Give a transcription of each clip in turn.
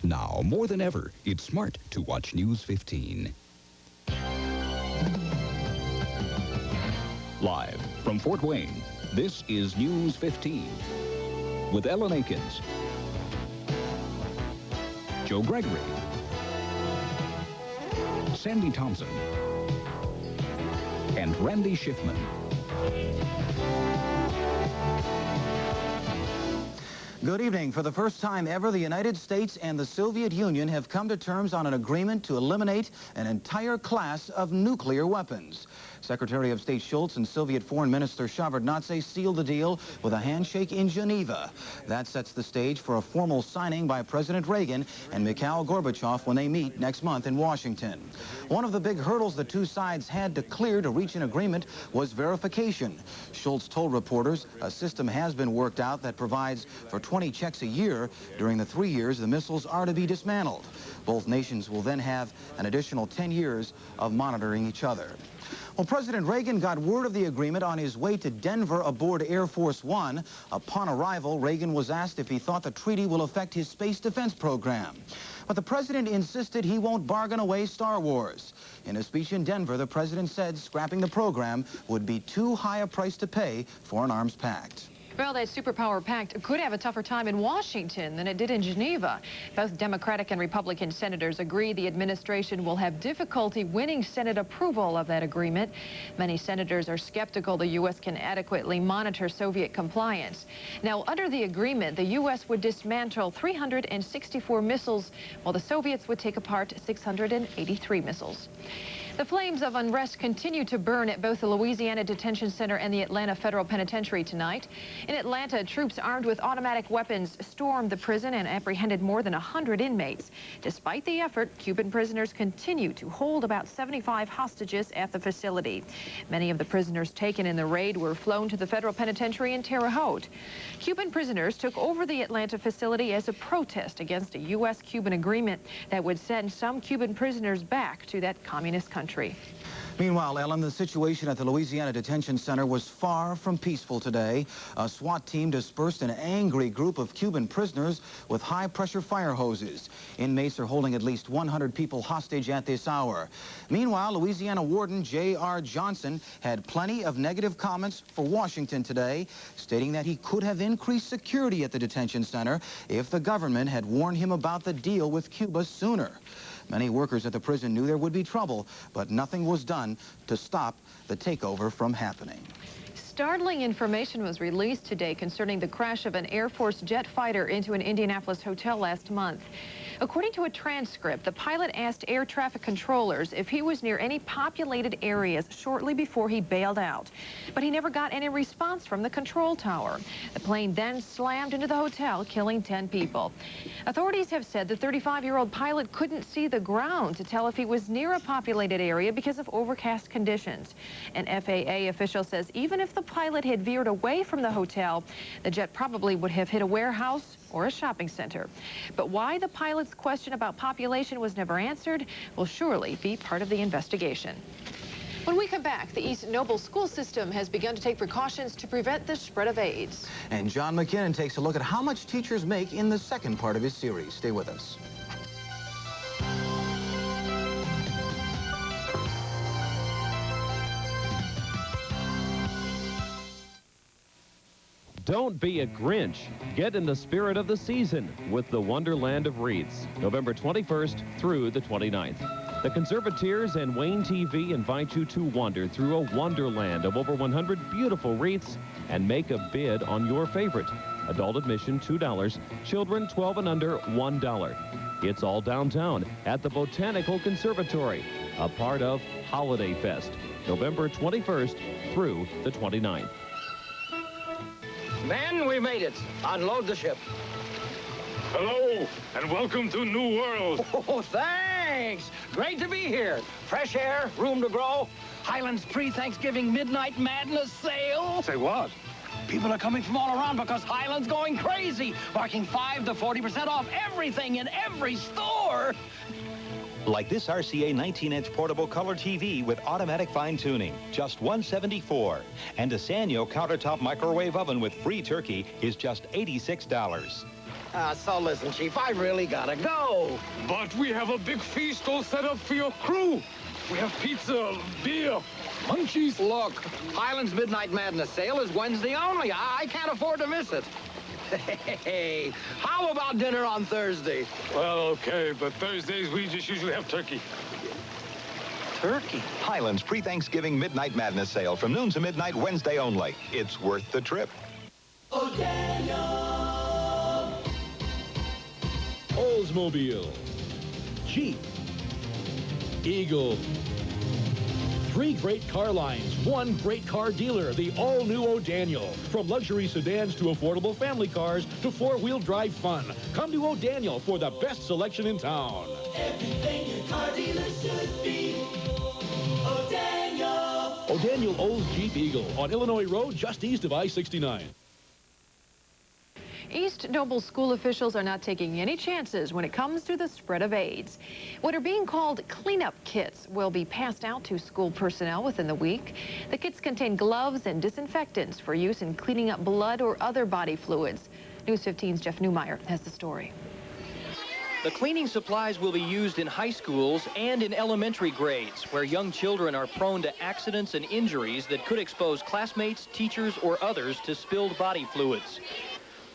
Now, more than ever, it's smart to watch News 15. Live from Fort Wayne, this is News 15 with Ellen Akins, Joe Gregory, Sandy Thompson, and Randy Schiffman. Good evening. For the first time ever, the United States and the Soviet Union have come to terms on an agreement to eliminate an entire class of nuclear weapons. Secretary of State Shultz and Soviet Foreign Minister Shevardnadze sealed the deal with a handshake in Geneva. That sets the stage for a formal signing by President Reagan and Mikhail Gorbachev when they meet next month in Washington. One of the big hurdles the two sides had to clear to reach an agreement was verification. Shultz told reporters a system has been worked out that provides for 20 checks a year during the 3 years the missiles are to be dismantled. Both nations will then have an additional 10 years of monitoring each other. Well, President Reagan got word of the agreement on his way to Denver aboard Air Force One. Upon arrival, Reagan was asked if he thought the treaty will affect his space defense program. But the president insisted he won't bargain away Star Wars. In a speech in Denver, the president said scrapping the program would be too high a price to pay for an arms pact. Well, that superpower pact could have a tougher time in Washington than it did in Geneva. Both Democratic and Republican senators agree the administration will have difficulty winning Senate approval of that agreement. Many senators are skeptical the U.S. can adequately monitor Soviet compliance. Now, under the agreement, the U.S. would dismantle 364 missiles, while the Soviets would take apart 683 missiles. The flames of unrest continue to burn at both the Louisiana Detention Center and the Atlanta Federal Penitentiary tonight. In Atlanta, troops armed with automatic weapons stormed the prison and apprehended more than 100 inmates. Despite the effort, Cuban prisoners continue to hold about 75 hostages at the facility. Many of the prisoners taken in the raid were flown to the Federal Penitentiary in Terre Haute. Cuban prisoners took over the Atlanta facility as a protest against a U.S.-Cuban agreement that would send some Cuban prisoners back to that communist country. Meanwhile, Ellen, the situation at the Louisiana Detention Center was far from peaceful today. A SWAT team dispersed an angry group of Cuban prisoners with high-pressure fire hoses. Inmates are holding at least 100 people hostage at this hour. Meanwhile, Louisiana Warden J.R. Johnson had plenty of negative comments for Washington today, stating that he could have increased security at the detention center if the government had warned him about the deal with Cuba sooner. Many workers at the prison knew there would be trouble, but nothing was done to stop the takeover from happening. Startling information was released today concerning the crash of an Air Force jet fighter into an Indianapolis hotel last month. According to a transcript, the pilot asked air traffic controllers if he was near any populated areas shortly before he bailed out. But he never got any response from the control tower. The plane then slammed into the hotel, killing 10 people. Authorities have said the 35-year-old pilot couldn't see the ground to tell if he was near a populated area because of overcast conditions. An FAA official says even if the pilot had veered away from the hotel, the jet probably would have hit a warehouse or a shopping center. But why the pilot's question about population was never answered will surely be part of the investigation. When we come back, the East Noble school system has begun to take precautions to prevent the spread of AIDS. And John McKinnon takes a look at how much teachers make in the second part of his series. Stay with us. Don't be a Grinch. Get in the spirit of the season with the Wonderland of Wreaths, November 21st through the 29th. The Conservateers and WANE TV invite you to wander through a wonderland of over 100 beautiful wreaths and make a bid on your favorite. Adult admission $2, children 12 and under $1. It's all downtown at the Botanical Conservatory, a part of Holiday Fest, November 21st through the 29th. Men, we made it. Unload the ship. Hello, and welcome to New World. Oh, thanks. Great to be here. Fresh air, room to grow. Highland's pre-Thanksgiving midnight madness sale. Say what? People are coming from all around because Highland's going crazy, marking 5 to 40% off everything in every store. Like this RCA 19-inch portable color TV with automatic fine-tuning, just $174. And a Sanyo countertop microwave oven with free turkey is just $86. So listen, Chief, I really gotta go. But we have a big feast all set up for your crew. We have pizza, beer, munchies. Look, Highlands Midnight Madness sale is Wednesday only. I can't afford to miss it. Hey, how about dinner on Thursday? Well, okay, but Thursdays we just usually have turkey. Turkey? Highlands pre-Thanksgiving Midnight Madness sale from noon to midnight Wednesday only. It's worth the trip. Oldsmobile, Jeep, Eagle. 3 great car lines, 1 great car dealer, the all-new O'Daniel. From luxury sedans to affordable family cars to 4-wheel drive fun. Come to O'Daniel for the best selection in town. Everything your car dealer should be. O'Daniel. O'Daniel Olds Jeep Eagle on Illinois Road just east of I-69. East Noble school officials are not taking any chances when it comes to the spread of AIDS. What are being called cleanup kits will be passed out to school personnel within the week. The kits contain gloves and disinfectants for use in cleaning up blood or other body fluids. News 15's Jeff Newmeyer has the story. The cleaning supplies will be used in high schools and in elementary grades, where young children are prone to accidents and injuries that could expose classmates, teachers, or others to spilled body fluids.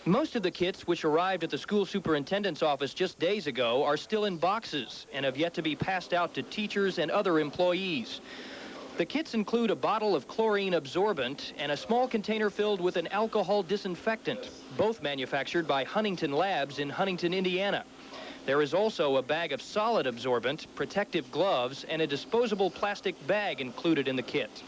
Most of the kits, which arrived at the school superintendent's office just days ago, are still in boxes and have yet to be passed out to teachers and other employees. The kits include a bottle of chlorine absorbent and a small container filled with an alcohol disinfectant, both manufactured by Huntington Labs in Huntington, Indiana. There is also a bag of solid absorbent, protective gloves, and a disposable plastic bag included in the kit.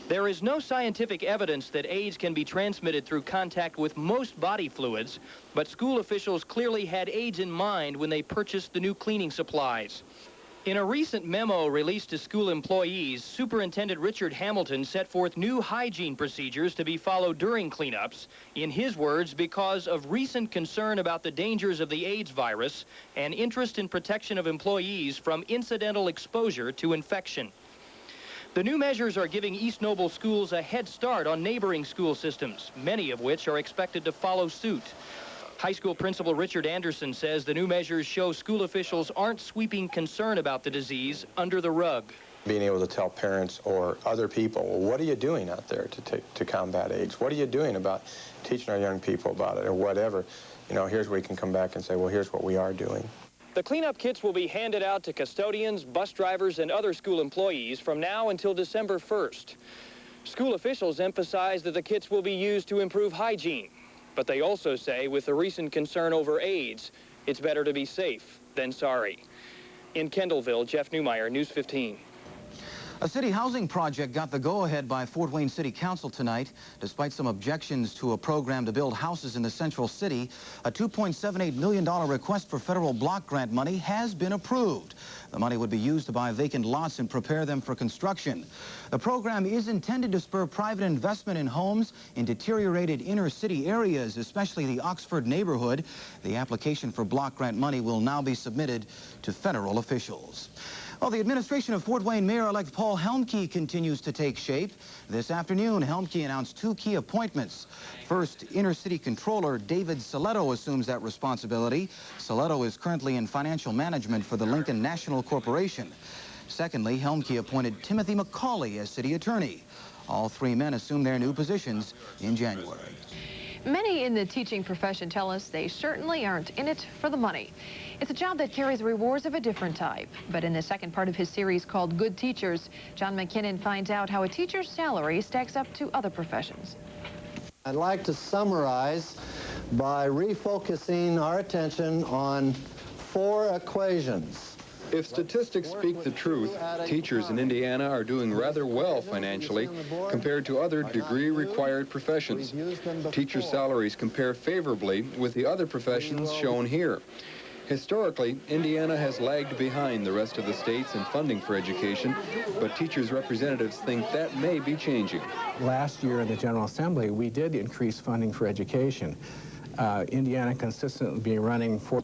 There is no scientific evidence that AIDS can be transmitted through contact with most body fluids, but school officials clearly had AIDS in mind when they purchased the new cleaning supplies. In a recent memo released to school employees, Superintendent Richard Hamilton set forth new hygiene procedures to be followed during cleanups, in his words, because of recent concern about the dangers of the AIDS virus and interest in protection of employees from incidental exposure to infection. The new measures are giving East Noble schools a head start on neighboring school systems, many of which are expected to follow suit. High school principal Richard Anderson says the new measures show school officials aren't sweeping concern about the disease under the rug. Being able to tell parents or other people, well, what are you doing out there to combat AIDS? What are you doing about teaching our young people about it or whatever? You know, here's where we can come back and say, well, here's what we are doing. The cleanup kits will be handed out to custodians, bus drivers, and other school employees from now until December 1st. School officials emphasize that the kits will be used to improve hygiene. But they also say with the recent concern over AIDS, it's better to be safe than sorry. In Kendallville, Jeff Newmeyer, News 15. A city housing project got the go-ahead by Fort Wayne City Council tonight. Despite some objections to a program to build houses in the central city, a $2.78 million request for federal block grant money has been approved. The money would be used to buy vacant lots and prepare them for construction. The program is intended to spur private investment in homes in deteriorated inner city areas, especially the Oxford neighborhood. The application for block grant money will now be submitted to federal officials. Well, the administration of Fort Wayne Mayor-elect Paul Helmke continues to take shape. This afternoon, Helmke announced 2 key appointments. First, inner city controller David Saletto assumes that responsibility. Saletto is currently in financial management for the Lincoln National Corporation. Secondly, Helmke appointed Timothy McCauley as city attorney. All 3 men assume their new positions in January. Many in the teaching profession tell us they certainly aren't in it for the money. It's a job that carries rewards of a different type. But in the second part of his series called Good Teachers, John McKinnon finds out how a teacher's salary stacks up to other professions. I'd like to summarize by refocusing our attention on 4 equations. If statistics speak the truth, teachers in Indiana are doing rather well financially compared to other degree-required professions. Teacher salaries compare favorably with the other professions shown here. Historically, Indiana has lagged behind the rest of the states in funding for education, but teachers' representatives think that may be changing. Last year in the General Assembly, we did increase funding for education. Indiana consistently be running for